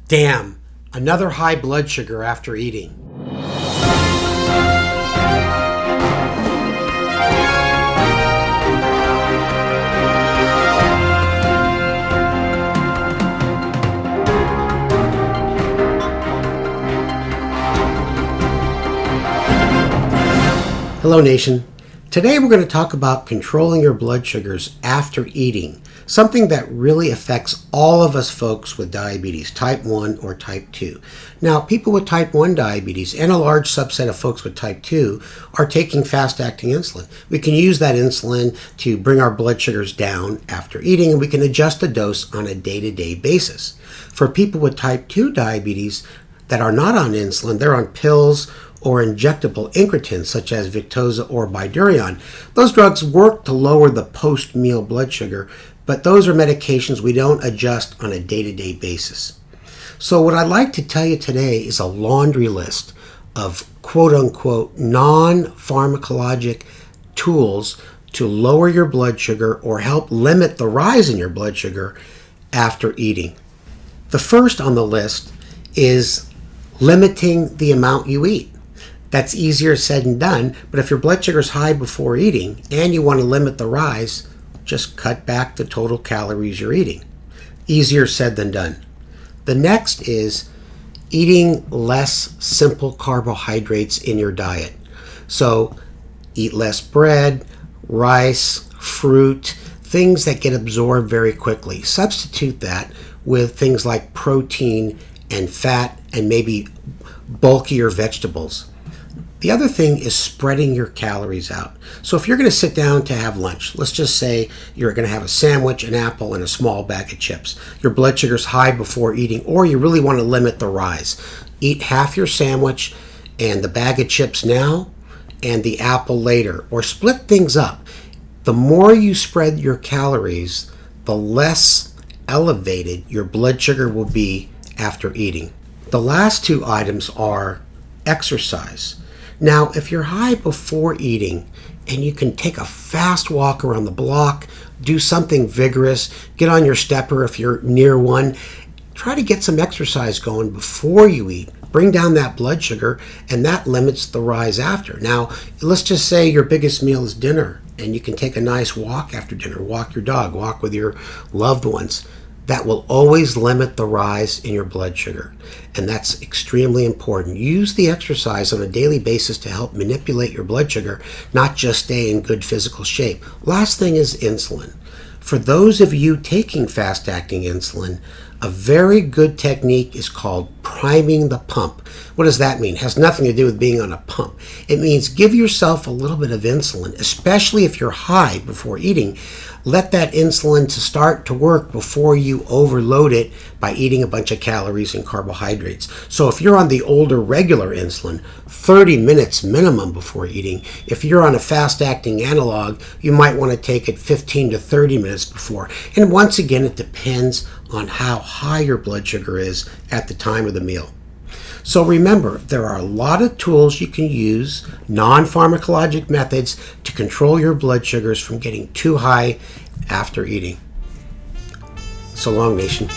Damn, another high blood sugar after eating. Hello Nation. Today we're going to talk about controlling your blood sugars after eating, something that really affects all of us folks with diabetes, type 1 or type 2. Now, people with type 1 diabetes and a large subset of folks with type 2 are taking fast-acting insulin. We can use that insulin to bring our blood sugars down after eating, and we can adjust the dose on a day-to-day basis. For people with type 2 diabetes that are not on insulin, they're on pills or injectable incretins such as Victoza or Bydureon. Those drugs work to lower the post-meal blood sugar, but those are medications we don't adjust on a day-to-day basis. So what I'd like to tell you today is a laundry list of quote-unquote non-pharmacologic tools to lower your blood sugar or help limit the rise in your blood sugar after eating. The first on the list is limiting the amount you eat. That's easier said than done, but if your blood sugar is high before eating and you want to limit the rise, just cut back the total calories you're eating. Easier said than done. The next is eating less simple carbohydrates in your diet. So eat less bread, rice, fruit, things that get absorbed very quickly. Substitute that with things like protein and fat and maybe bulkier vegetables. The other thing is spreading your calories out. So if you're going to sit down to have lunch, let's just say you're going to have a sandwich, an apple, and a small bag of chips. Your blood sugar's high before eating, or you really want to limit the rise. Eat half your sandwich and the bag of chips now and the apple later, or split things up. The more you spread your calories, the less elevated your blood sugar will be after eating. The last two items are exercise. Now, if you're high before eating and you can take a fast walk around the block, do something vigorous, get on your stepper if you're near one, try to get some exercise going before you eat. Bring down that blood sugar, and that limits the rise after. Now, let's just say your biggest meal is dinner and you can take a nice walk after dinner, walk your dog, walk with your loved ones. That will always limit the rise in your blood sugar. And that's extremely important. Use the exercise on a daily basis to help manipulate your blood sugar, not just stay in good physical shape. Last thing is insulin. For those of you taking fast-acting insulin, a very good technique is called priming the pump. What does that mean? It has nothing to do with being on a pump. It means give yourself a little bit of insulin, especially if you're high before eating. Let that insulin to start to work before you overload it by eating a bunch of calories and carbohydrates. So if you're on the older regular insulin, 30 minutes minimum before eating. If you're on a fast-acting analog, you might want to take it 15 to 30 minutes before. And once again, it depends on how high your blood sugar is at the time of the meal. So remember, there are a lot of tools you can use, non-pharmacologic methods, to control your blood sugars from getting too high after eating. So long, Nation.